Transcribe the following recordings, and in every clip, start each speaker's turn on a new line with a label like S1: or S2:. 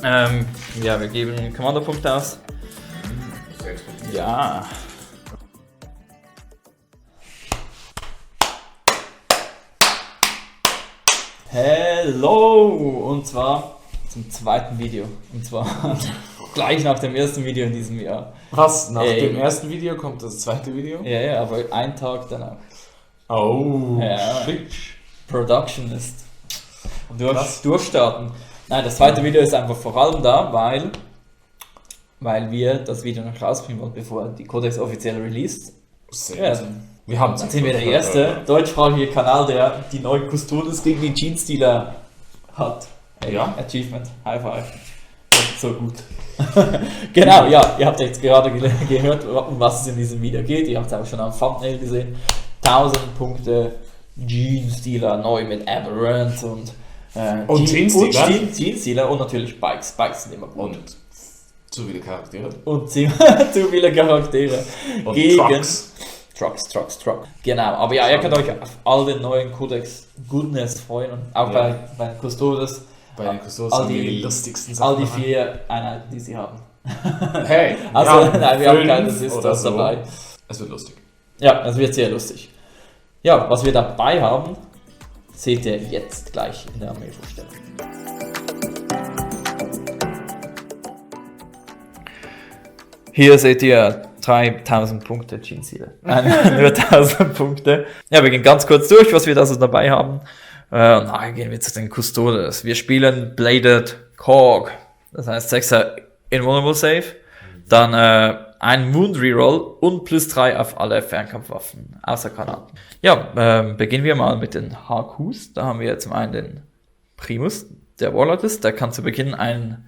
S1: Ja, wir geben Kommandopunkte aus.
S2: 6 Punkte.
S1: Ja. Hello! Und zwar zum zweiten Video. Und zwar gleich nach dem ersten Video in diesem Jahr.
S2: Was? Nach dem ersten Video kommt das zweite Video?
S1: Ja, aber einen Tag danach.
S2: Oh,
S1: ja.
S2: shit.
S1: Production ist durchstarten. Nein, das zweite Video ist einfach vor allem da, weil wir das Video noch rausbringen wollen, bevor die Codex offiziell released.
S2: Ja, wir haben
S1: dann sind wir der erste deutschsprachige Kanal, der die neuen Custodes gegen die Jeans-Dealer hat. Ey, ja. Achievement, High Five. Das ist so gut. Genau, ja, ihr habt jetzt gerade gehört, um was es in diesem Video geht. Ihr habt es auch schon am Thumbnail gesehen. 1000 Punkte Jeans-Dealer neu mit Aberrant und Jeans-Dealer und natürlich Bikes. Bikes sind immer gut.
S2: Und zu viele Charaktere.
S1: Und zu viele Charaktere.
S2: Und
S1: gegen Trucks. Genau, aber ja, ihr könnt euch auf all den neuen Codex Goodness freuen und auch bei Custodes.
S2: Bei den Custodes
S1: all
S2: die lustigsten Sachen.
S1: All die 4 Einheiten, die sie haben.
S2: Hey!
S1: Also, nein, wir haben keine Sisters
S2: so.
S1: dabei.
S2: Es wird lustig.
S1: Ja, es wird sehr lustig. Ja, was wir dabei haben, seht ihr jetzt gleich in der Armeevorstellung. Hier seht ihr 3000 Punkte Jeans-Dealer. Nein, nur 1000 Punkte. Ja, wir gehen ganz kurz durch, was wir da so dabei haben. Dann gehen wir zu den Custodes. Wir spielen Bladed Korg. Das heißt 6er Invulnerable Save. Dann ein Wound Reroll und +3 auf alle Fernkampfwaffen außer Granaten. Ja, beginnen wir mal mit den HQs. Da haben wir zum einen den Primus, der Warlord ist. Der kann zu Beginn eine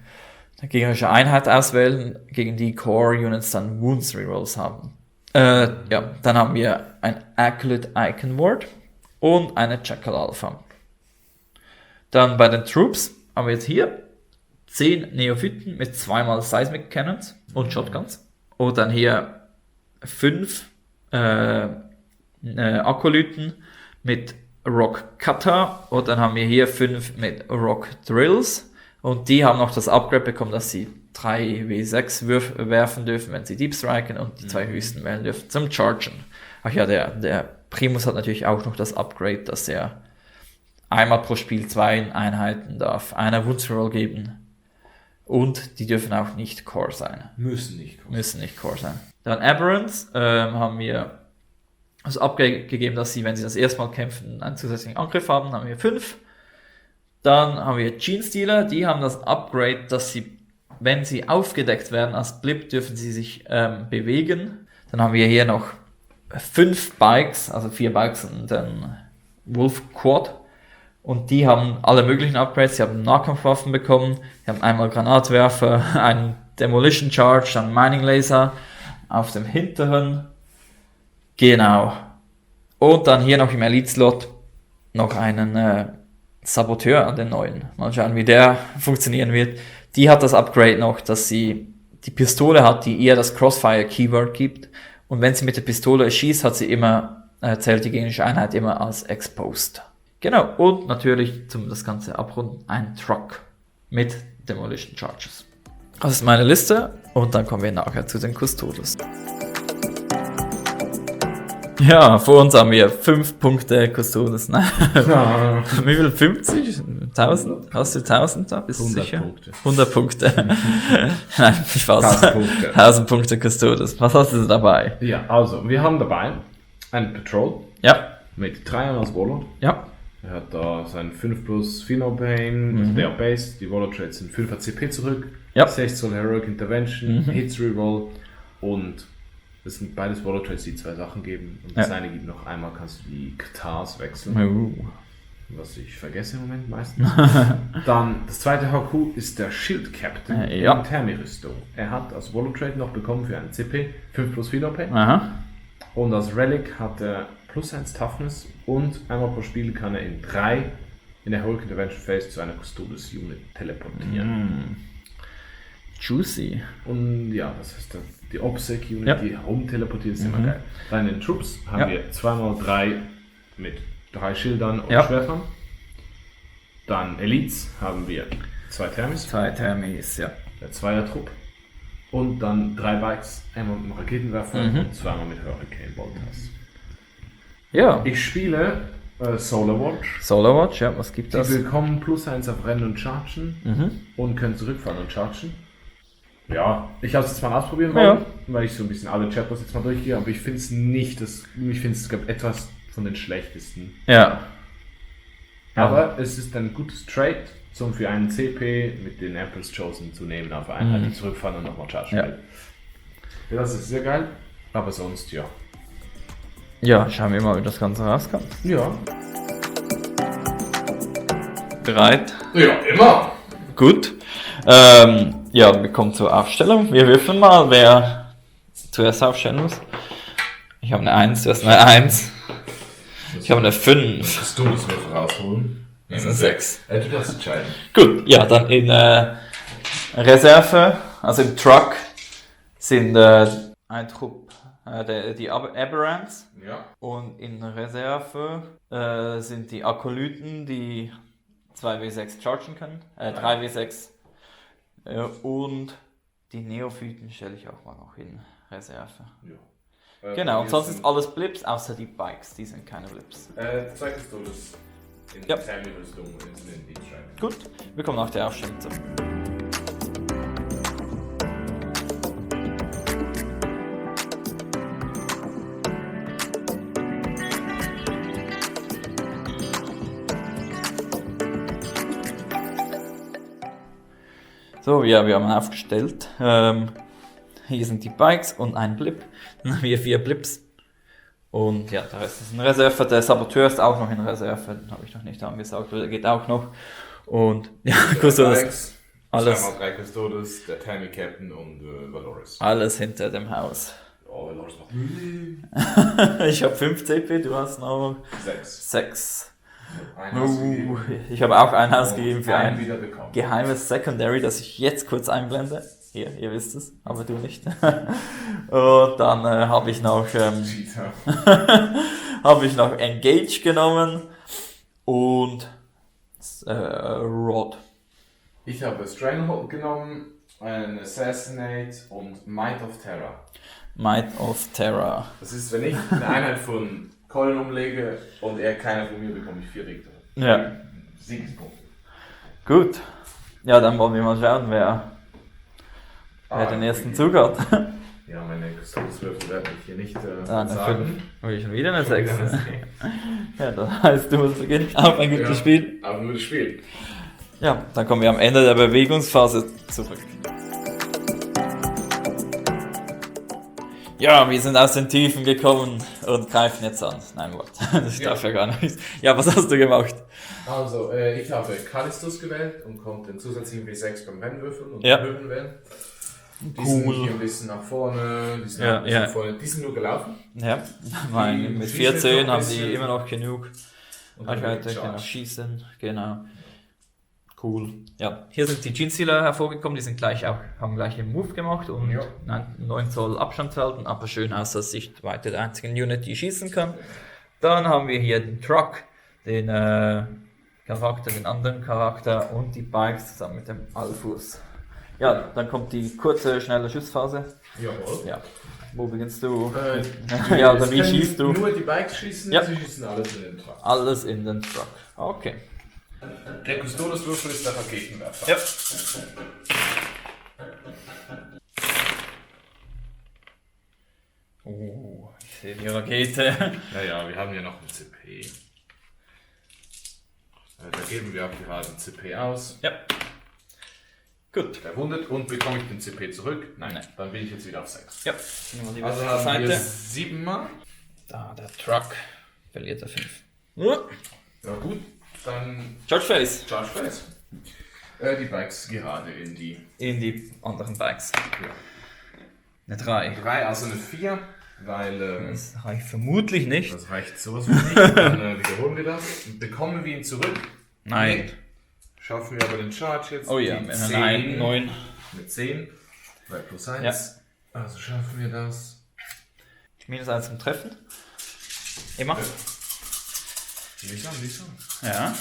S1: gegnerische Einheit auswählen, gegen die Core Units dann Wounds Rerolls haben. Ja, dann haben wir ein Acolyte Icon Ward und eine Jackal Alpha. Dann bei den Troops haben wir jetzt hier 10 Neophyten mit 2x Seismic Cannons und Shotguns. Und dann hier 5 Akolyten mit Rock Cutter. Und dann haben wir hier 5 mit Rock Drills. Und die haben noch das Upgrade bekommen, dass sie 3W6 werfen dürfen, wenn sie Deep Striken und die 2 höchsten wählen dürfen zum Chargen. Ach ja, der Primus hat natürlich auch noch das Upgrade, dass er einmal pro Spiel 2 Einheiten darf, einer Wounds Roll geben. Und die dürfen auch nicht Core sein.
S2: Müssen nicht
S1: Core sein. Dann Aberrants haben wir das Upgrade gegeben, dass sie, wenn sie das erste Mal kämpfen, einen zusätzlichen Angriff haben. Dann haben wir 5. Dann haben wir Jeans-Dealer, die haben das Upgrade, dass sie, wenn sie aufgedeckt werden als Blip, dürfen sie sich bewegen. Dann haben wir hier noch 5 Bikes, also 4 Bikes und ein Wolf Quad. Und die haben alle möglichen Upgrades. Sie haben Nahkampfwaffen bekommen. Sie haben einmal Granatwerfer, einen Demolition Charge, einen Mining Laser auf dem hinteren. Genau. Und dann hier noch im Elite-Slot noch einen Saboteur an den neuen. Mal schauen, wie der funktionieren wird. Die hat das Upgrade noch, dass sie die Pistole hat, die ihr das Crossfire-Keyword gibt. Und wenn sie mit der Pistole schießt, hat sie immer, zählt die gegnerische Einheit immer als Exposed. Genau, und natürlich zum das Ganze abrunden ein Truck mit Demolition Charges. Das ist meine Liste und dann kommen wir nachher zu den Custodes. Ja, vor uns haben wir 5 Punkte Custodes. Wie viel? 50? 1000? Hast du 1000 da? Bist du
S2: 100
S1: sicher?
S2: Punkte.
S1: 100 Punkte. Nein, Spaß.
S2: 1000 Punkte.
S1: 1000 Punkte Custodes. Was hast du dabei?
S2: Ja, also, wir haben dabei ein Patrol.
S1: Ja.
S2: Mit 3 als Warlord.
S1: Ja.
S2: Er hat da seinen 5+ Feel No Pain, also der Base, die Warlord Traits sind 5er CP zurück,
S1: Ja.
S2: 6 Zoll Heroic Intervention, Hits Reroll und das sind beides Warlord Traits, die 2 Sachen geben. Und das eine gibt noch einmal, kannst du die Katars wechseln. Was ich vergesse im Moment meistens. Dann das zweite HQ ist der Shield Captain in Thermi-Rüstung. Er hat als Warlord Trait noch bekommen für einen CP 5+ Feel No Pain.
S1: Aha.
S2: Und als Relic hat er +1 Toughness und einmal pro Spiel kann er in 3 in der Heroic Intervention Phase zu einer Custodes Unit teleportieren.
S1: Juicy.
S2: Und ja, das heißt die OPSEC Unit, die rumteleportiert, ist immer geil. Dann in den Troops haben wir 2x3 mit 3 Schildern und Schwertern. Dann Elites haben wir 2 Thermis,
S1: 2 Thermis, ja.
S2: der Zweier-Trupp und dann 3 Bikes, einmal mit dem Raketenwerfer und zweimal mit Hurricane Bolters.
S1: Ja.
S2: Ich spiele Solar Watch.
S1: Solar Watch, ja, was gibt
S2: Die
S1: das?
S2: bekommen +1 auf Rennen und Chargen und können zurückfahren und chargen. Ja, ich habe es jetzt mal ausprobieren wollen, weil ich so ein bisschen alle Chapters jetzt mal durchgehe, aber ich finde es nicht, ich finde es gab etwas von den schlechtesten.
S1: Ja.
S2: Aber es ist ein gutes Trade, um für einen CP mit den Empress Chosen zu nehmen, auf Einheit, die zurückfahren und nochmal chargen.
S1: Ja.
S2: Ja, das ist sehr geil, aber sonst ja.
S1: Ja, schauen wir mal, wie das Ganze rauskommt.
S2: Ja.
S1: Bereit?
S2: Ja, immer.
S1: Gut. Ja, wir kommen zur Aufstellung. Wir würfeln mal, wer zuerst aufstellen muss. Ich habe eine 1, du hast eine 1. Ich habe eine 5.
S2: Musst du das Würfel rausholen?
S1: Das ist eine 6.
S2: Du darfst entscheiden.
S1: Gut, ja, dann in Reserve, also im Truck, sind ein Trupp, die Aberrants.
S2: Ja.
S1: Und in Reserve sind die Akolyten, die 2W6 chargen können, 3W6. Und die Neophyten stelle ich auch mal noch in Reserve.
S2: Ja.
S1: Genau, und sonst ist alles Blips, außer die Bikes, die sind keine Blips.
S2: Zeigst du das in
S1: Ja.
S2: der Rüstung in die Track?
S1: Gut, wir kommen nach der Aufstellung zurück. So, ja, wir haben aufgestellt. Hier sind die Bikes und ein Blip. Dann haben wir 4 Blips. Und ja, der Rest ist in Reserve. Der Saboteur ist auch noch in Reserve. Den habe ich noch nicht angesagt, der geht auch noch. Und ja, Custodes, alles,
S2: 3 Custodes, der Tammy Captain und Valoris.
S1: alles hinter dem Haus.
S2: Oh, Valoris macht
S1: Ich habe 5 CP, du hast noch
S2: 6.
S1: 6.
S2: Ein ausgegeben.
S1: Ich habe auch ein ausgegeben für
S2: einen
S1: ein
S2: wieder bekommen.
S1: geheimes Secondary, das ich jetzt kurz einblende. Hier, ihr wisst es, aber du nicht. Und dann habe ich noch
S2: Cheater.
S1: habe ich noch Engage genommen und Rod.
S2: Ich habe Stranglehold genommen, ein Assassinate und Might of Terror.
S1: Might of Terror.
S2: Das ist, wenn ich eine Einheit von Colin umlege und er keiner von mir, bekomme ich 4 Richter.
S1: Ja.
S2: Siegespunkte.
S1: Gut. Ja, dann wollen wir mal schauen, wer den ersten Zug hat.
S2: Ja, meine Custodes-Würfel werde ich hier nicht
S1: Eine
S2: sagen.
S1: 5. Habe ich schon wieder eine
S2: Schon
S1: 6.
S2: wieder eine 6.
S1: Ja, das heißt, du musst beginnen. Auf ein gutes Spiel.
S2: Aber nur das Spiel.
S1: Ja, dann kommen wir am Ende der Bewegungsphase zurück. Ja, wir sind aus den Tiefen gekommen und greifen jetzt an. Nein, warte, das darf ja gar nicht. Ja, was hast du gemacht?
S2: Also, ich habe Callistus gewählt und konnte den zusätzlichen W6 beim Rennwürfeln und
S1: Ja.
S2: Höhen wählen. Die sind hier ein bisschen nach vorne, die sind
S1: Ja,
S2: ein bisschen
S1: ja.
S2: vorne. Die sind nur gelaufen.
S1: Ja, nein, mit
S2: schießen
S1: 14
S2: jetzt noch ein
S1: haben die
S2: bisschen.
S1: immer noch genug.
S2: Und
S1: Reichweite,
S2: Charge.
S1: genau, schießen, genau. Cool. Ja, hier sind die Jeansealer hervorgekommen, die sind haben gleich einen Move gemacht und
S2: Ja.
S1: 9 Zoll Abstand zu halten, aber schön aus der Sichtweite der einzigen Unit, die schießen kann. Dann haben wir hier den Truck, den Charakter, den anderen Charakter und die Bikes zusammen mit dem Alphus. Ja, dann kommt die kurze, schnelle Schussphase.
S2: Jawohl.
S1: Ja. Wo beginnst du?
S2: Ja,
S1: Ja, oder wie schießt du?
S2: Nur die Bikes schießen,
S1: Ja.
S2: sie schießen alles in den Truck.
S1: Alles in den Truck. Okay.
S2: Der Custodes-Würfel ist der Raketenwerfer.
S1: Ja. Ich sehe die Rakete.
S2: Naja, wir haben ja noch ein CP. Da geben wir auch gerade ein CP aus.
S1: Ja. Gut.
S2: Verwundet und bekomme ich den CP zurück? Nein,
S1: Nein.
S2: dann bin ich jetzt wieder auf 6.
S1: Ja. Nehmen wir
S2: Also
S1: die
S2: haben wir
S1: Seite.
S2: 7 Mal.
S1: Da, der Truck verliert er 5.
S2: Ja gut, dann
S1: Charge Face.
S2: Charge Face. Die Bikes gerade in die
S1: In die anderen Bikes.
S2: ja.
S1: Eine 3.
S2: 3, also eine 4, weil
S1: Das reicht vermutlich nicht.
S2: das reicht sowas von nicht. Dann wiederholen wir das. Und bekommen wir ihn zurück?
S1: Nein.
S2: Nee. Schaffen wir aber den Charge jetzt.
S1: Oh ja,
S2: Die
S1: mit
S2: 10.
S1: einer 9.
S2: Mit 10. 3 plus 1.
S1: Ja.
S2: Also schaffen wir das.
S1: Minus 1 zum Treffen. Immer.
S2: Wie schon.
S1: Ja.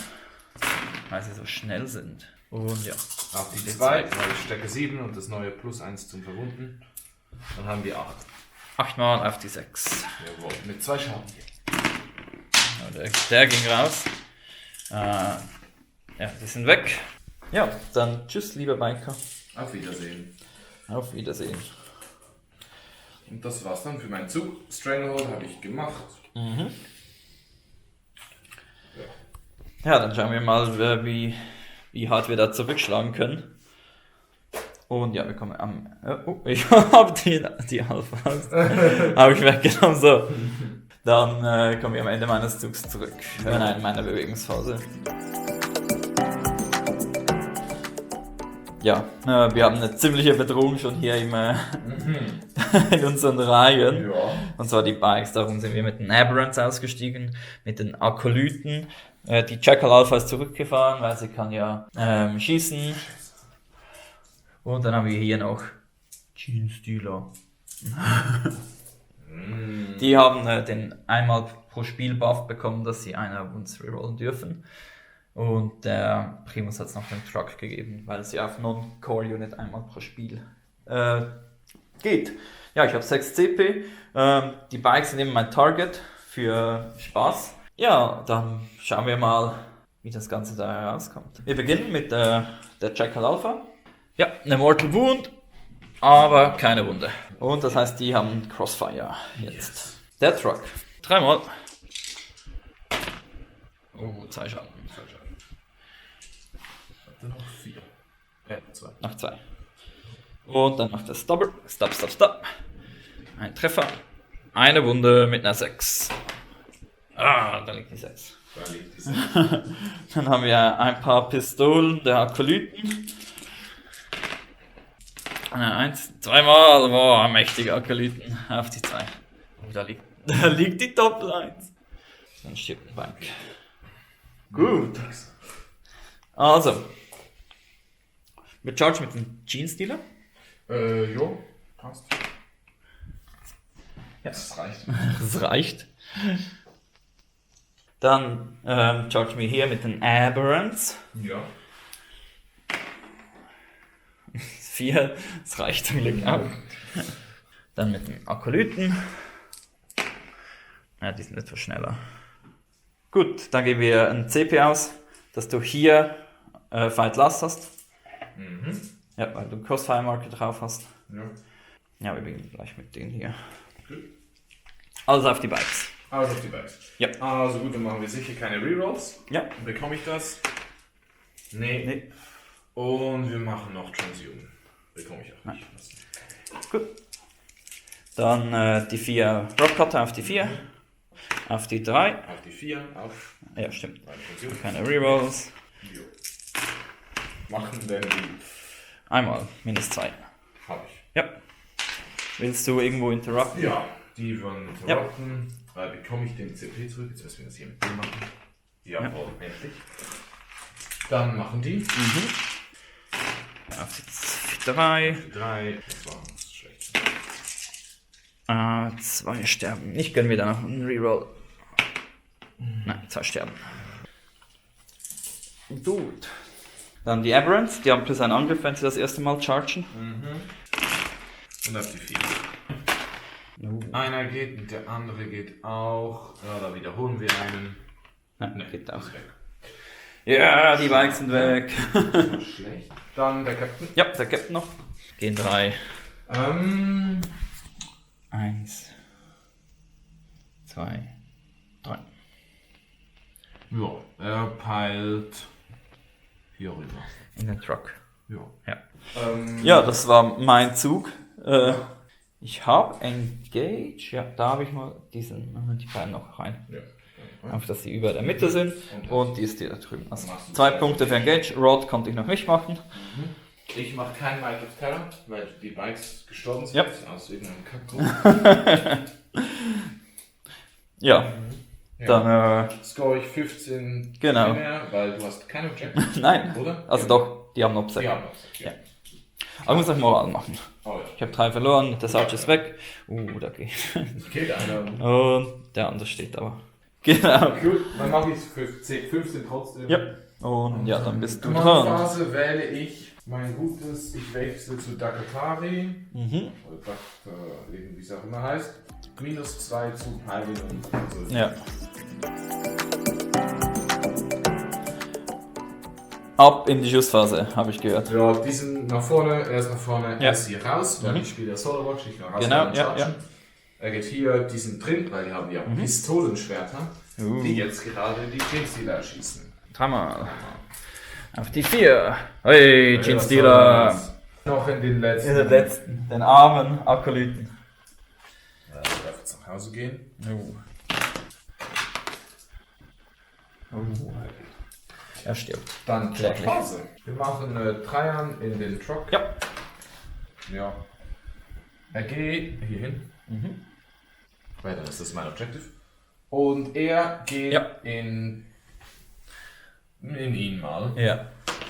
S1: Weil sie so schnell sind. Und ja.
S2: Auf die 2, weil Stärke 7 und das neue +1 zum Verwunden. Dann haben wir 8.
S1: 8 mal auf die 6.
S2: Jawohl, mit 2 Schaden.
S1: Ja, der ging raus. Ja, die sind weg. Ja, dann tschüss, lieber Biker.
S2: Auf Wiedersehen.
S1: Auf Wiedersehen.
S2: Und das war's dann für meinen Zug. Stranglehold habe ich gemacht.
S1: Ja, dann schauen wir mal, wie hart wir da zurückschlagen können. Und ja, wir kommen am... Oh, ich habe die Alphas. Habe ich weggenommen, so. Dann kommen wir am Ende meines Zugs zurück. Nein, meiner Bewegungsphase. Ja, wir haben eine ziemliche Bedrohung schon hier in unseren Reihen.
S2: Ja.
S1: Und zwar die Bikes, darum sind wir mit den Aberrants ausgestiegen, mit den Akolyten. Die Jackal Alpha ist zurückgefahren, weil sie kann ja schießen. Und dann haben wir hier noch Genestealer. Die haben den einmal pro Spiel Buff bekommen, dass sie einer Wounds rerollen dürfen. Und der Primus hat es noch den Truck gegeben, weil sie auf Non-Core Unit einmal pro Spiel geht. Ja, ich habe 6 CP. Die Bikes sind eben mein Target für Spaß. Ja, dann schauen wir mal, wie das Ganze da herauskommt. Wir beginnen mit der Jackal Alpha. Ja, eine Mortal Wound, aber keine Wunde. Und das heißt, die haben Crossfire jetzt.
S2: Yes.
S1: Der Truck. 3 mal. Oh, 2 Schaden.
S2: Dann noch 4. 2.
S1: Noch 2. Und dann noch das Double. Stop. Ein Treffer. Eine Wunde mit einer 6. Ah, da liegt die 6.
S2: Da liegt die 6.
S1: Dann haben wir ein paar Pistolen der Akolyten. 1, 2 Mal. Boah, mächtige Akolyten. Auf die 2. Oh, da liegt die Doppel 1. Dann stirbt ein Bank. Gut. Also. Wir chargen mit dem Genestealer.
S2: Jo, passt.
S1: Ja.
S2: Das reicht.
S1: Das reicht. Dann chargen wir hier mit den Aberrants.
S2: Ja.
S1: 4, das reicht zum Glück auch. Dann mit den Akolyten. Ja, die sind etwas schneller. Gut, dann geben wir ein CP aus, dass du hier Fight Last hast. Ja, weil du Crossfire Marker drauf hast.
S2: Ja.
S1: Ja, wir beginnen gleich mit denen hier.
S2: Gut.
S1: Alles auf die Bikes.
S2: Also auf die Bikes.
S1: Ja.
S2: Also gut, dann machen wir sicher keine Rerolls.
S1: Ja.
S2: Bekomme ich das? Nee. Und wir machen noch Transhuman. Bekomme ich auch nicht.
S1: Gut. Dann die 4 Rockcutter auf die 4. Auf die 3.
S2: Auf die 4, auf.
S1: Ja, stimmt.
S2: Transhuman.
S1: Keine Rerolls.
S2: Jo. Machen denn die?
S1: Einmal, minus 2.
S2: Hab ich.
S1: Ja. Willst du irgendwo interrupten?
S2: Ja, die wollen interrupten. Bekomme ich den CP zurück? Jetzt müssen wir das hier mit dem machen. Jawohl, endlich. Dann machen die.
S1: Auf die 3.
S2: 3. Das war schlecht.
S1: 2 sterben. Ich gönne mir da noch einen Reroll. Nein, 2 sterben. Gut. Dann die Aberrants, die haben plus einen Angriff, wenn sie das erste Mal chargen.
S2: Und auf die 4. Einer geht und der andere geht auch. Ja, da wiederholen wir einen.
S1: Nein, geht auch.
S2: Ist weg.
S1: Ja, die Bikes sind weg.
S2: Schlecht. Dann der Captain.
S1: Ja, der Captain noch. Gehen 3. 1, 2, 3.
S2: Ja, er peilt hier rüber.
S1: In den Truck.
S2: Ja.
S1: Ja, das war mein Zug. Ich habe Engage. Ja, da habe ich mal die beiden noch rein.
S2: Ja.
S1: Auf dass die über der Mitte sind. Und die ist die da drüben. Also 2 Punkte für Engage. Rod konnte ich noch nicht machen.
S2: Ich mache keinen Might of Terror, weil die Bikes gestorben sind
S1: Ja.
S2: aus irgendeinem Kackgrund.
S1: Ja. Dann,
S2: score ich 15
S1: Genau.
S2: mehr, weil du hast keine Object,
S1: nein.
S2: oder?
S1: Also
S2: Ja.
S1: doch, die haben Obsec.
S2: Die haben Object, ja.
S1: Aber ich muss noch Moral machen.
S2: Oh ja.
S1: Ich habe 3 verloren, der Sarge ist weg. Da geht.
S2: Geht einer.
S1: Und der andere steht aber. Genau.
S2: Gut, dann mache ich 15 trotzdem.
S1: Ja. Und ja, dann bist du dran.
S2: Kommandphase wähle ich Mein Gutes, ich wechsle zu Dakatari.
S1: Mhm.
S2: Oder wie es auch immer heißt. -2 zu Heilen und so.
S1: Ja. Ab in die Schussphase, habe ich gehört.
S2: Ja, diesen nach vorne, er ist nach vorne,
S1: Ja.
S2: er ist hier raus, weil ich spiele ja Solo Watch, ich kann raus.
S1: Genau, ja.
S2: Er geht hier diesen drin, weil die haben ja Pistolenschwerter, die jetzt gerade die Jeans-Dealer erschießen.
S1: Dreimal. Auf die 4. Hey, Jeans-Dealer.
S2: Noch in den letzten.
S1: In den letzten. Den armen Akolyten.
S2: Er darf jetzt nach Hause gehen.
S1: Er stirbt.
S2: Dann
S1: Kläglich.
S2: Pause. Wir machen Dreiern in den Truck.
S1: Ja.
S2: Ja. Er geht hier hin. Weiter, das ist mein Objective. Und er geht in ihn mal.
S1: Ja.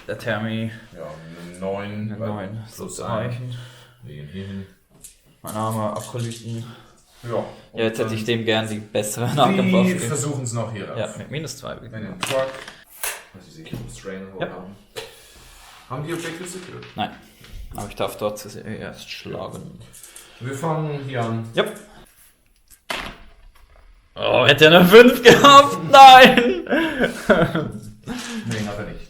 S1: Der Thermi.
S2: Ja, eine 9.
S1: Eine 9. So
S2: plus
S1: zu
S2: 1.
S1: reichen.
S2: Wir gehen hier hin.
S1: Mein armer Akolyten.
S2: Ja.
S1: Ja, jetzt hätte ich dem gern die bessere
S2: Die
S1: Nahkampfwaffe.
S2: versuchen es noch hier rauf.
S1: Ja, mit -2.
S2: In den Truck. Also ich muss Stranglehold haben. Haben die Objectives secure?
S1: Nein. Aber ich darf dort erst schlagen.
S2: Wir fangen hier an.
S1: Ja. Oh, hätte er eine 5 gehabt? Nein!
S2: Nee, hat er nicht.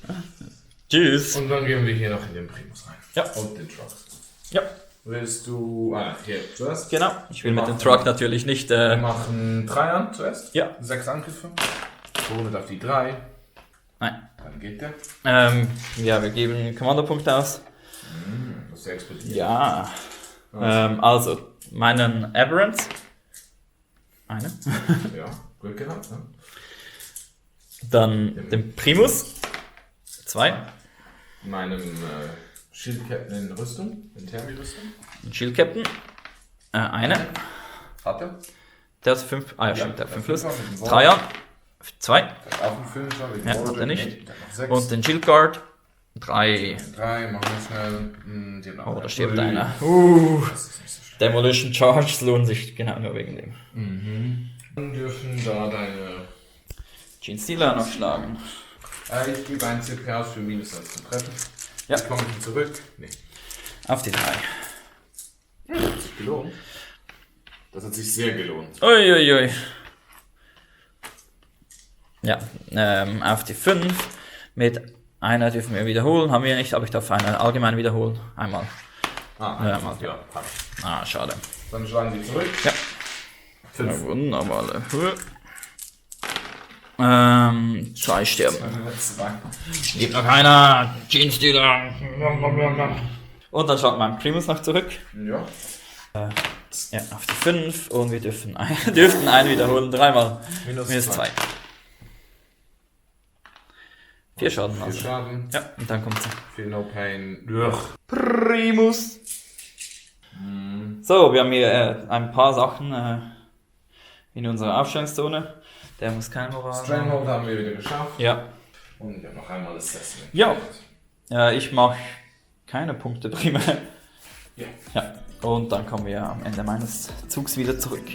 S1: Tschüss.
S2: Und dann gehen wir hier noch in den Primus rein.
S1: Ja.
S2: Und den Trucks.
S1: Ja,
S2: Willst du. Hier zuerst.
S1: genau. Ich will mit dem Truck natürlich nicht.
S2: Wir machen 3 an zuerst.
S1: Ja.
S2: 6 Angriffe. Rundet auf die 3.
S1: Nein.
S2: Dann geht der.
S1: Ja, wir geben Kommandopunkte aus.
S2: Das ist ja explodiert.
S1: Ja. Also, meinen Aberrants. Eine.
S2: Ja, gut gehabt. Ne?
S1: Dann den Primus. 2.
S2: Meinem Shield-Captain in Rüstung. In Thermi-Rüstung.
S1: Ein Shield Captain. Eine.
S2: Hat er.
S1: Der ist 5. Ah ja, stimmt, der hat 5 plus.
S2: Fünfer mit dem Wall.
S1: 3 2.
S2: Auf dem Finisher. Wegen
S1: Ja,
S2: Wall
S1: hat er
S2: Jam.
S1: nicht.
S2: Nee, der hat noch 6.
S1: Und den Shield Guard. 3.
S2: 3, machen wir schnell. Die haben noch
S1: Oh, da
S2: einen.
S1: stirbt
S2: Ui.
S1: einer.
S2: Das ist nicht so schlimm.
S1: Demolition Charge lohnt sich genau nur wegen dem.
S2: Dann dürfen da deine.
S1: Jeans-Dealer noch schlagen.
S2: Ich gebe einen CP aus für -1 zum Treffen.
S1: Ja.
S2: Jetzt komme ich zurück. Nee.
S1: Auf die 3.
S2: Das hat sich gelohnt. Das hat sich sehr gelohnt.
S1: Uiuiui. Ja, auf die 5. Mit einer dürfen wir wiederholen. Haben wir nicht, aber ich darf eine allgemein wiederholen. Einmal.
S2: Mal.
S1: Ja.
S2: Hab ich.
S1: Schade.
S2: Dann schlagen die zurück.
S1: Ja.
S2: 5.
S1: Wunderbare Höhe. 2 sterben.
S2: 2.
S1: Gibt noch einer. Jeans-Dealer. Und dann schaut mein Primus noch zurück.
S2: Ja.
S1: Ja, auf die 5. Und wir dürften einen wiederholen. 3-mal. -2. 4 Schaden
S2: 4
S1: also.
S2: Schaden.
S1: Ja, und dann kommt sie.
S2: Feel no pain. Durch.
S1: Primus. So, wir haben hier ein paar Sachen in unserer Aufstellungszone. Der muss keine Moral haben.
S2: Stranglehold haben wir wieder geschafft.
S1: Ja.
S2: Und ich habe noch einmal Assessment.
S1: Ja. Ich mache keine Punkte primär.
S2: Ja.
S1: Ja. Und dann kommen wir am Ende meines Zugs wieder zurück.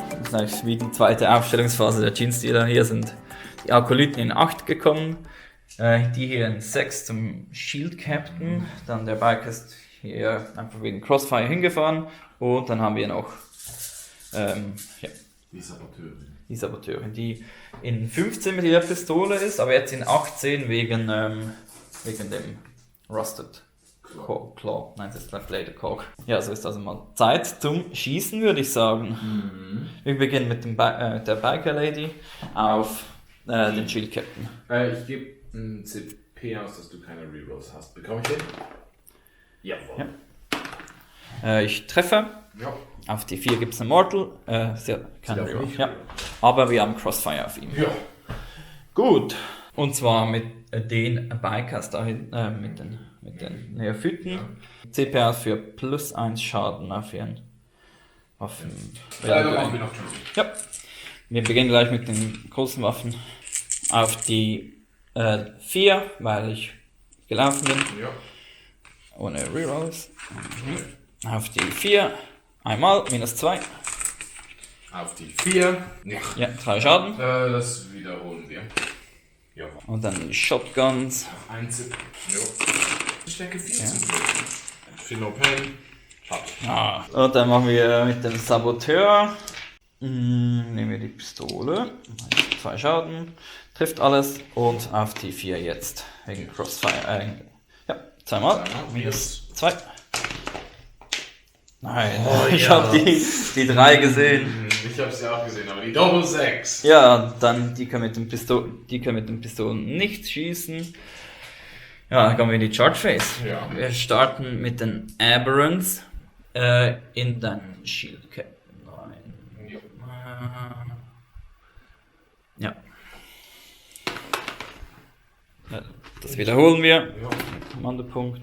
S1: Das ist eigentlich wie die zweite Aufstellungsphase der Jeans-Dealer. Hier sind die Akolyten in 8 gekommen. Die hier in 6 zum Shield Captain. Dann der Bike ist hier einfach wegen Crossfire hingefahren. Und dann haben wir noch
S2: Die Saboteurin.
S1: die Saboteurin, die in 15 mit ihrer Pistole ist, aber jetzt in 18 wegen dem Rusted Claw. Nein, das ist Bladed Cork. Ja, so ist also mal Zeit zum Schießen, würde ich sagen. Wir beginnen mit der Biker Lady auf den Shield Captain.
S2: Ich gebe ein CP aus, dass du keine Rerolls hast. Bekomme ich den? Jawohl.
S1: Ja. Ich treffe.
S2: Ja.
S1: Auf die 4 gibt es eine Mortal. Keine
S2: auf
S1: Reroll.
S2: mich?
S1: Ja. Aber wir haben Crossfire auf ihm.
S2: Ja.
S1: Gut. Und zwar mit den Bikers da hinten, mit den Neophyten. CPA für +1 Schaden auf ihren Waffen.
S2: Dann machen wir noch
S1: Ja. Wir beginnen gleich mit den großen Waffen. Auf die 4, weil ich gelaufen bin.
S2: Ja.
S1: Ohne Rerolls. Auf die 4. Einmal, -2.
S2: Auf die 4. Ja.
S1: Ja, 3 Schaden.
S2: Das wiederholen wir. Ja.
S1: Und dann die Shotguns.
S2: Einzel. Jo. Stärke 14. Für No Pain. Hat.
S1: Und dann machen wir mit dem Saboteur. Nehmen wir die Pistole. 2 Schaden. Trifft alles. Und auf die 4 jetzt. Wegen Crossfire. Ja, zweimal. Minus 2. Nein, ich habe die 3 gesehen.
S2: Ich habe es ja auch gesehen, aber die Double 6.
S1: Ja, dann die können mit den Pistolen nicht schießen. Ja, dann kommen wir in die Charge Phase.
S2: Ja.
S1: Wir starten mit den Aberrants in dein Shield Cap rein. Ja. Ja, das wiederholen wir. Kommandopunkt.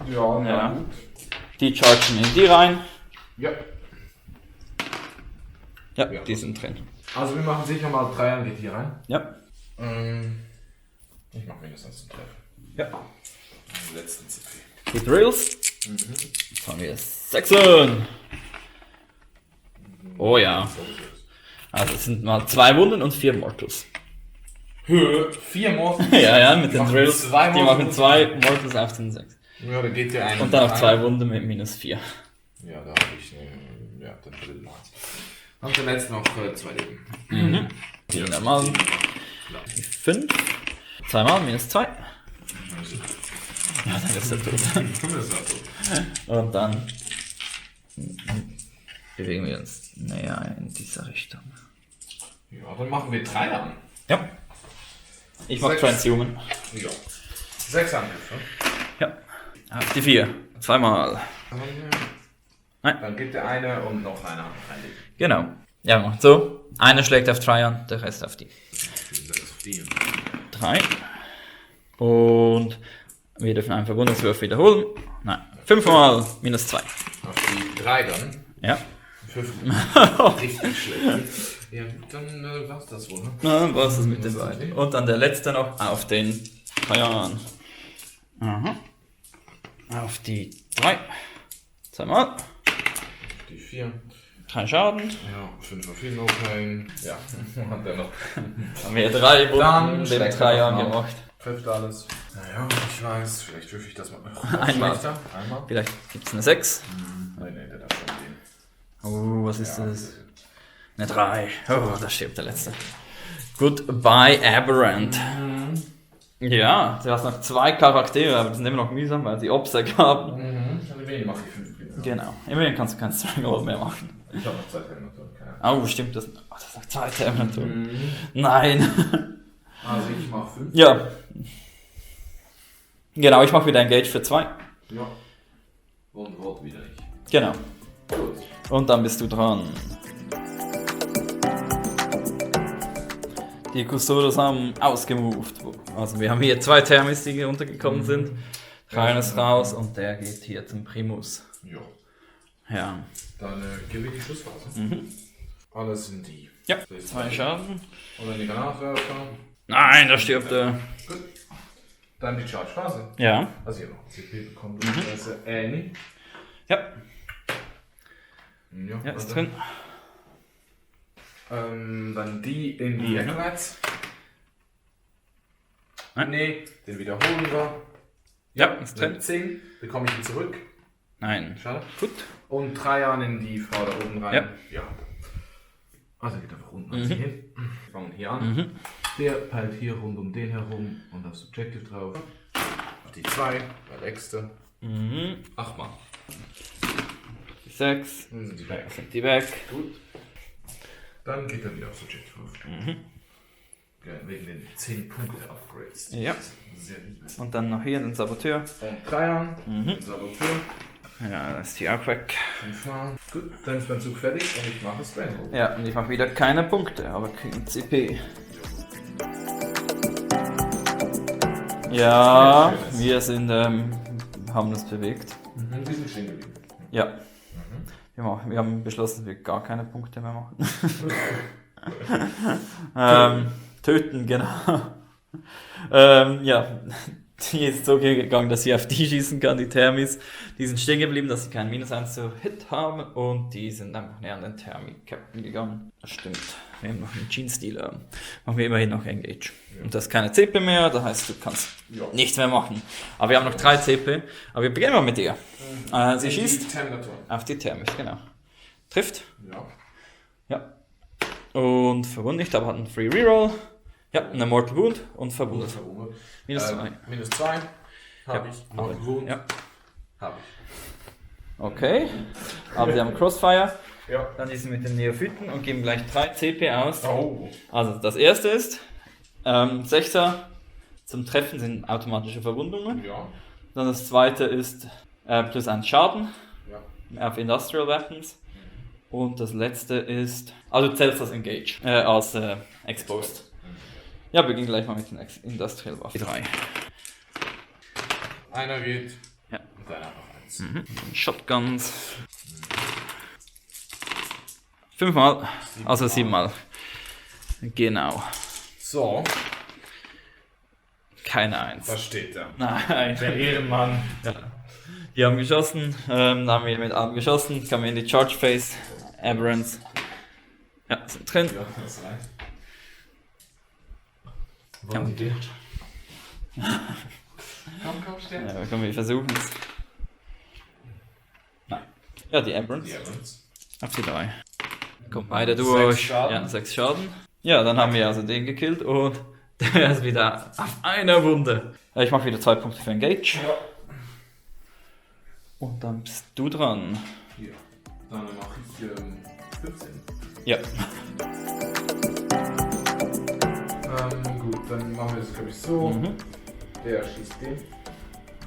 S1: Ja. Die chargen in die rein.
S2: Ja.
S1: Ja, die sind drin.
S2: Also wir machen sicher mal 3 an die rein.
S1: Ja.
S2: Ich mache mindestens einen Treffer.
S1: Ja.
S2: Den letzten CP.
S1: Die Drills. Jetzt haben wir 6. Oh ja. Also es sind mal 2 Wunden und 4 Mortals.
S2: 4 Mortals?
S1: Ja, mit den
S2: Machen
S1: Drills.
S2: zwei
S1: Die machen
S2: Mortals.
S1: 2 Mortals auf den 6.
S2: Ja, da geht ja ein.
S1: Und dann noch 2 Wunden mit minus 4.
S2: Ja, da habe ich ja, dann Drill noch eins. Und der letzte noch 2 Leben.
S1: Die normalen. 5. 2 mal minus 2. Ja, dann ist er tot. Und dann bewegen wir uns näher in diese Richtung.
S2: Ja, dann machen wir 3 an.
S1: Ja. Ich mach
S2: 6.
S1: Transhuman.
S2: Ja. 6 Angriffe.
S1: Ja. Auf die 4. 2 mal. Nein.
S2: Dann gibt der eine und noch einer an.
S1: Genau. Ja, wir machen so. Einer schlägt auf 3 an, der Rest auf die. 3. Und wir dürfen einen Verwundungswurf wiederholen. Nein. 5 mal minus 2.
S2: Auf die 3 dann.
S1: Ja.
S2: 5. Richtig schlecht. Ja, dann war's das wohl, ne?
S1: Na, was ist mit den beiden? Und dann der letzte noch auf den 3 an. Aha. Auf die 3. 2 mal.
S2: Die 4.
S1: 3 Schaden.
S2: Ja, 5 auf 4 No Pain. Ja, hat er noch.
S1: Haben wir 3
S2: Dann
S1: Wunden, dem
S2: schlägt
S1: 3
S2: er
S1: Jahren
S2: noch
S1: gemacht.
S2: Trifft alles. Naja, ich weiß, vielleicht würfe ich das mal.
S1: Einmal.
S2: Einmal?
S1: Vielleicht gibt es eine 6.
S2: Nein, der darf schon gehen.
S1: Oh, was ist
S2: Ja,
S1: das? Eine 3. Oh, da stirbt der letzte. Goodbye, Aberrant. Ja, du hast noch 2 Charaktere, aber die sind immer noch mühsam, weil sie Obsec haben.
S2: Also wenig mache ich 5 Bilder.
S1: Genau. Immerhin kannst du kein Stranglehold mehr machen.
S2: Ich habe noch 2 Terminatoren, keine Ahnung.
S1: Oh, stimmt, das ist noch 2 Terminatoren. Nein.
S2: Also ich mache 5.
S1: Ja. Genau, ich mache wieder Engage für 2.
S2: Ja. Und Wort wieder nicht.
S1: Genau.
S2: Gut.
S1: Und dann bist du dran. Die Custodes haben ausgemoved. Also wir haben hier 2 Thermis, die runtergekommen sind. Einer ist raus und der geht hier zum Primus.
S2: Ja.
S1: Ja.
S2: Dann gebe ich die Schussphase. Alles in die.
S1: Ja,
S2: So ist
S1: 2
S2: es.
S1: Schaden.
S2: Und dann die Granatwerfer.
S1: Nein, da stirbt er.
S2: Gut. Dann die Charge-Phase.
S1: Ja.
S2: Also hier noch CP bekommen, beziehungsweise Annie.
S1: Ja,
S2: Ja,
S1: ja, ist
S2: also,
S1: drin.
S2: Dann die in die Acolytes.
S1: Nein.
S2: Nee, den wiederholen wir.
S1: Ja, ist
S2: Dann
S1: drin.
S2: 10 bekomme ich ihn zurück.
S1: Nein.
S2: Schade.
S1: Gut.
S2: Und 3 an in die Frau da oben rein.
S1: Ja.
S2: Also geht einfach unten hin. Wir fangen hier an. Der peilt hier rund um den herum und das Objective drauf. Auf die 2, der nächste. 8 Mal.
S1: 6.
S2: Dann sind die weg.
S1: Sind die weg.
S2: Gut. Dann geht er wieder aufs Objective drauf. Ja, wegen den 10 Punkte Upgrades.
S1: Ja.
S2: Sehr lieb.
S1: Und dann noch hier den Saboteur.
S2: Und 3 an. Den Saboteur.
S1: Ja, das ist die auch weg.
S2: 5 Mal. Gut, dann ist mein Zug fertig und ich mache es Brand.
S1: Ja, und ich mache wieder keine Punkte, aber kein CP. Ja, wir sind, haben uns bewegt.
S2: Wir sind stehen geblieben.
S1: Ja. Wir haben beschlossen, dass wir gar keine Punkte mehr machen. Töten, genau. Ja, Die ist so gegangen, dass sie auf die schießen kann, die Thermis. Die sind stehen geblieben, dass sie keinen -1 zu Hit haben und die sind einfach näher an den Thermi-Captain gegangen. Das stimmt. Wir haben noch einen Jeans-Dealer. Machen wir immerhin noch Engage. Ja. Und das ist keine CP mehr, das heißt, du kannst nichts mehr machen. Aber wir haben noch 3 CP. Aber wir beginnen mal mit ihr. Sie schießt auf die Thermis, genau. Trifft. Ja. Und verwundet, aber hat einen Free Reroll. Ja, eine Mortal Wound und verwundet. -2.
S2: -2. Habe ich. Mortal Wound.
S1: Ja.
S2: Habe ich.
S1: Okay. Aber sie haben Crossfire.
S2: Ja.
S1: Dann ist sie mit den Neophyten und geben gleich 3 CP aus.
S2: Oh.
S1: Also das erste ist 6er zum Treffen sind automatische Verwundungen.
S2: Ja.
S1: Dann das zweite ist +1 Schaden auf Industrial Weapons. Und das letzte ist, also du zählst das Engage als Exposed. Ja, wir gehen gleich mal mit den Industrial Waffen. 3.
S2: Einer geht.
S1: Ja.
S2: Und einer noch 1.
S1: Shotguns. 5-mal, also 7-mal. Genau.
S2: So.
S1: Keine 1.
S2: Was steht da?
S1: Nein.
S2: Der Ehrenmann.
S1: Ja. Die haben geschossen, dann haben wir mit allem geschossen, kamen in die Charge Phase, Aberrants. Ja, sind drin.
S2: Ja, das reicht.
S1: Ja,
S2: Wollen Sie Komm, Stern.
S1: Ja, können wir versuchen es. Nein. Ja, die Aberrants.
S2: Die Aberrants.
S1: Auf die 3. Kommt beide durch. Ja, 6 Schaden. Ja, dann haben wir also den gekillt und der ist wieder auf einer Wunde. Ich mache wieder 2 Punkte für Engage.
S2: Ja.
S1: Und dann bist du dran.
S2: Ja. Dann mache ich 15.
S1: Ja.
S2: Gut, dann machen wir das, glaube ich, so. Der schießt den.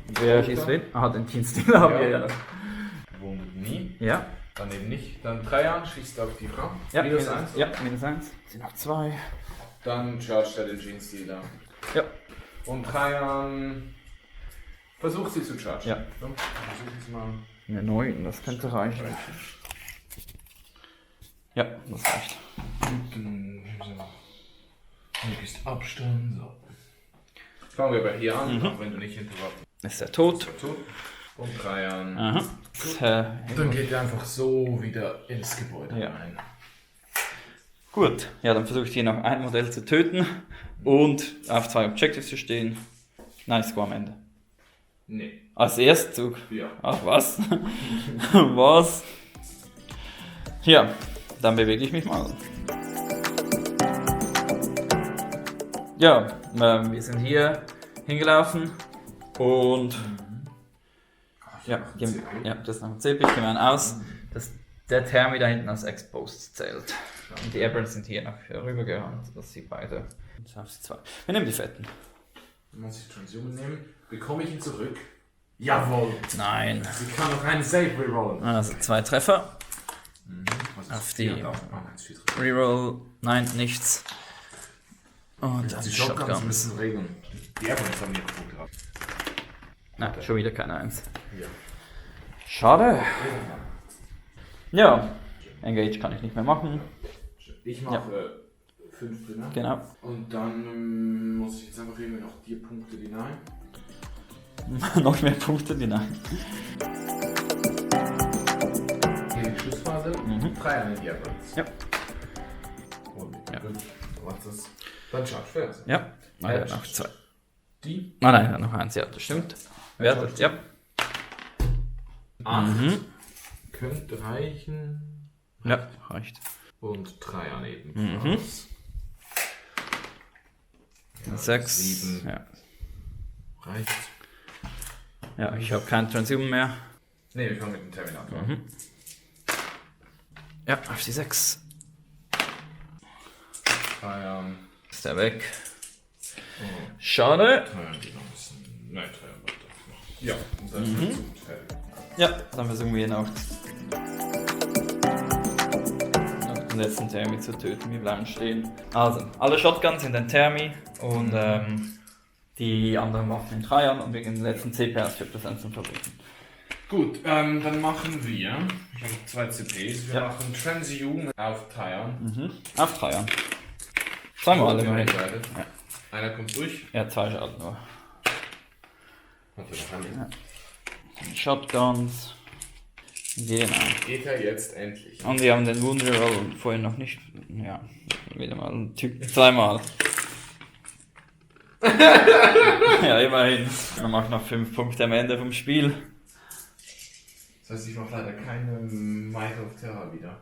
S1: Wer schießt wen? Ah, den Teamstil haben wir ja noch.
S2: Wund nie.
S1: Ja.
S2: Dann eben nicht. Dann 3 an, schießt auf die Frau.
S1: Ja,
S2: -1.
S1: Ja, -1. Sind noch 2.
S2: Dann chargt er den Jeans-Dealer.
S1: Ja.
S2: Und 3 an. Versucht sie zu chargen.
S1: Ja.
S2: So, versuch es mal.
S1: Eine 9, das könnte reichen. Ja, das reicht.
S2: Möglichst Abstand. So. Fangen wir aber hier an, auch wenn du nicht interrupten.
S1: Ist er tot?
S2: Und 3 an.
S1: Aha.
S2: Dann geht er einfach so wieder ins Gebäude rein.
S1: Gut, ja, dann versuche ich hier noch ein Modell zu töten und auf 2 Objectives zu stehen. Nein, ich score am Ende.
S2: Nee.
S1: Als Erstzug?
S2: Ja.
S1: Ach was? Was? Ja, dann bewege ich mich mal. Ja, wir sind hier hingelaufen und ja, das ist noch ein CP, ich gehe mal aus, dass der Thermi da hinten als Exposed zählt. Und die Aberrants sind hier noch rübergerannt, dass sie beide. Wir nehmen die Fetten.
S2: Dann muss ich Transumen nehmen. Bekomme ich ihn zurück? Jawohl!
S1: Nein.
S2: Sie kann noch einen Save rerollen.
S1: Also 2 Treffer. Auf die Reroll. Nein, nichts. Und dann
S2: die Shotguns
S1: Shotgun.
S2: müssen regeln. Die Aberrants haben hier gefunden gehabt.
S1: Nein, schon wieder keine 1.
S2: Ja.
S1: Schade. Ja, Engage kann ich nicht mehr machen.
S2: Ich mache 5 drin.
S1: Genau.
S2: Und dann muss ich jetzt einfach irgendwie noch die Punkte hinein.
S1: Noch mehr Punkte, die nein.
S2: Hier die Schussphase. 3 an die Aberrants.
S1: Ja.
S2: Und was ist? Dann charge first.
S1: Ja, noch 2.
S2: Die?
S1: Nein, noch 1, ja, das stimmt. Wertet, ja.
S2: 8 könnte reichen.
S1: Ja, reicht.
S2: Und 3 an eben.
S1: 6.
S2: 7.
S1: Ja.
S2: Reicht.
S1: Ja, ich habe keinen Transumen mehr.
S2: Ne, wir fangen mit dem Terminator.
S1: Ja, auf die 6. Ist der weg. Schade.
S2: Nein, 3 weiter. Ja, und dann ist es fertig.
S1: Ja, dann versuchen wir noch den letzten Thermi zu töten. Wir bleiben stehen. Also, alle Shotguns in den Thermi und die anderen Waffen in 3 und wir gehen den letzten CPs 4% zum Verbieten.
S2: Gut, dann machen wir. Ich habe 2 CPs. Wir machen Transhuman auf Tyon.
S1: Auf 3. Sagen wir alle mal hin.
S2: Einer kommt durch.
S1: Ja, 2 Schaden nur.
S2: Okay, dann haben
S1: Shotguns. Genau.
S2: geht er jetzt endlich.
S1: Und wir haben den Wunderroll vorhin noch nicht. Ja, wieder mal ein Typ. Zweimal. Ja, immerhin. Dann mache ich noch 5 Punkte am Ende vom Spiel.
S2: Das heißt, ich mache leider keine Might of Terror wieder.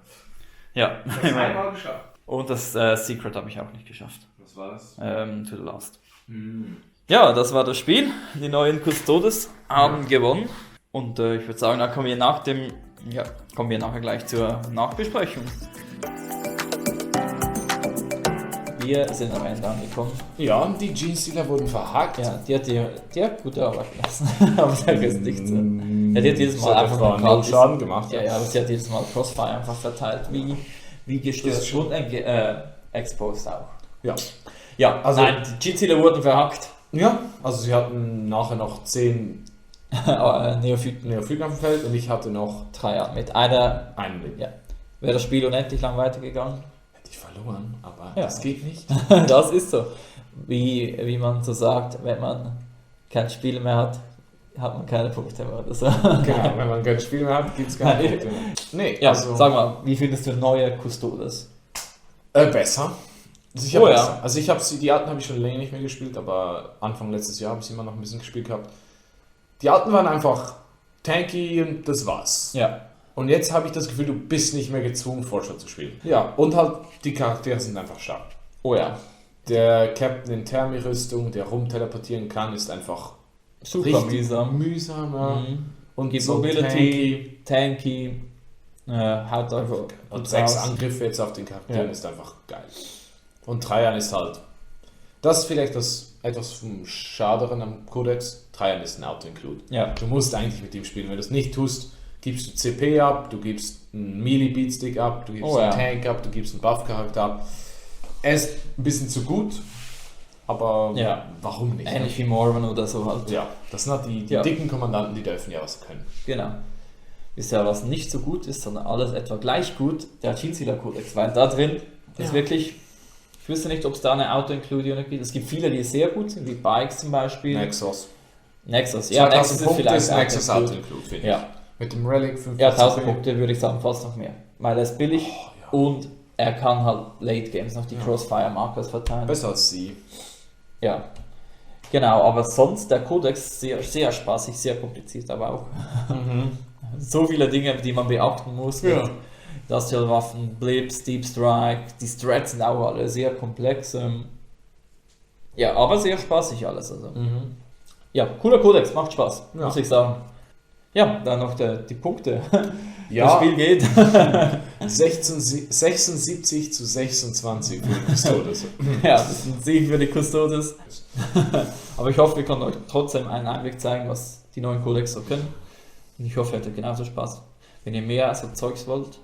S1: Ja,
S2: Ich habe es einmal geschafft.
S1: und das Secret habe ich auch nicht geschafft.
S2: Was war das?
S1: To the last. Ja, das war das Spiel. Die neuen Custodes haben gewonnen. Und ich würde sagen, da kommen wir nachher gleich zur Nachbesprechung. Wir sind am Ende angekommen.
S2: Ja, und die Jeans-Dealer wurden verhackt.
S1: Ja, die hat gute Arbeit gelassen. Aber das ist nicht so. Ja, die hat jedes Mal einfach
S2: nur
S1: gratis
S2: Schaden gemacht.
S1: Ja, aber sie hat jedes Mal Crossfire einfach verteilt, wie gestört und exposed auch.
S2: Ja.
S1: Ja, also nein, die Jeans-Dealer wurden verhackt.
S2: Ja, also sie hatten nachher noch 10
S1: Neophyten
S2: auf dem Feld und ich hatte noch
S1: 3 mit einer.
S2: einen Leben.
S1: Ja. Wäre das Spiel unendlich lang weitergegangen?
S2: Hätte ich verloren, aber
S1: Ja.
S2: das geht nicht.
S1: Das ist so. Wie man so sagt, wenn man kein Spiel mehr hat, hat man keine Punkte mehr oder so.
S2: Genau, wenn man kein Spiel mehr hat, gibt es keine Punkte mehr. Nee,
S1: Ja,
S2: also
S1: sag mal, wie findest du neue Custodes?
S2: besser. Sicher
S1: Oh ja.
S2: besser. Also ich habe die alten habe ich schon länger nicht mehr gespielt, aber Anfang letztes Jahr habe ich sie immer noch ein bisschen gespielt gehabt. Die alten waren einfach tanky und das war's.
S1: Ja.
S2: Und jetzt habe ich das Gefühl, du bist nicht mehr gezwungen, Fortschritt zu spielen. Ja, und halt die Charaktere sind einfach stark.
S1: Oh ja.
S2: Der Captain in Thermi-Rüstung, der rumteleportieren kann, ist einfach
S1: Super
S2: richtig
S1: mühsam.
S2: mühsam ja.
S1: Mhm.
S2: Und
S1: Gibt
S2: so
S1: Mobility, tanky, haut einfach.
S2: Und
S1: gut
S2: 6
S1: raus.
S2: Angriffe jetzt auf den Charakteren
S1: Ja.
S2: ist einfach geil. Und Dreiern ist halt. Das ist vielleicht das etwas vom Schaderen am Codex. Dreiern ist ein Auto-Include.
S1: Ja.
S2: Du musst eigentlich mit ihm spielen. Wenn du es nicht tust, gibst du CP ab, du gibst einen Melee-Beatstick ab, du gibst einen Tank ab, du gibst einen Buff-Charakter ab. Er ist ein bisschen zu gut, aber
S1: Ja.
S2: warum nicht?
S1: Ähnlich wie Morven oder so halt.
S2: Ja, das sind halt die
S1: Ja.
S2: dicken Kommandanten, die dürfen ja was können.
S1: Genau. Ist ja was nicht so gut ist, sondern alles etwa gleich gut, der Jeans-Dealer Codex. Weil da drin ist
S2: Ja.
S1: wirklich, ich wüsste nicht, ob es da eine Auto-Include gibt. Es gibt viele, die sehr gut sind, wie Bikes zum Beispiel.
S2: Nexus.
S1: Nexus,
S2: 2000 Punkte
S1: vielleicht
S2: ist Nexus
S1: Auto-Include.
S2: Auto-Include, finde ich.
S1: Ja.
S2: Mit dem Relic 50
S1: Ja, 1000
S2: CP.
S1: Punkte würde ich sagen, fast noch mehr. Weil er ist billig und er kann halt Late Games noch die Crossfire Markers verteilen.
S2: Besser als sie.
S1: Ja. Genau, aber sonst der Codex sehr, sehr spaßig, sehr kompliziert, aber auch so viele Dinge, die man beachten muss.
S2: Ja.
S1: Industrial Waffen, Blips, Deep Strike, die Strats sind auch alle sehr komplex. Ja, aber sehr spaßig alles. Also. Ja, cooler Codex, macht Spaß,
S2: Ja.
S1: muss ich sagen. Ja, dann noch die Punkte.
S2: Ja.
S1: Das Spiel geht.
S2: 76 zu 26 für die Custodes.
S1: Ja, das ist ein Sieg für die Custodes. Aber ich hoffe, wir konnten euch trotzdem einen Einblick zeigen, was die neuen Codex so können. Und ich hoffe, ihr hattet genauso Spaß. Wenn ihr mehr so Zeugs wollt,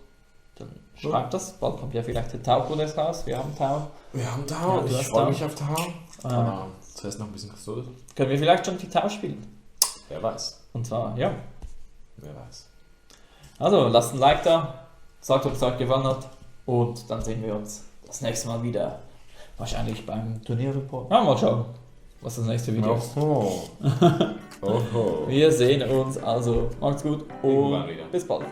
S1: dann schreibt das. Bald kommt ja vielleicht der Tau-Codex raus. Wir haben Tau.
S2: Wir haben
S1: Ja,
S2: Tau.
S1: du
S2: Ich
S1: hast
S2: freue
S1: Tau.
S2: mich auf Tau. Aber zuerst noch ein bisschen Custodes.
S1: Können wir vielleicht schon die Tau spielen?
S2: Wer weiß.
S1: Und zwar, ja.
S2: Wer weiß.
S1: Also, lasst ein Like da. Sagt, ob es euch gefallen hat. Und dann sehen wir uns das nächste Mal wieder. Wahrscheinlich beim Turnierreport. Ja, mal schauen, was das nächste Video ist.
S2: Oho. Oho.
S1: Wir sehen uns also. Macht's gut und
S2: Irgendwann wieder.
S1: bis bald.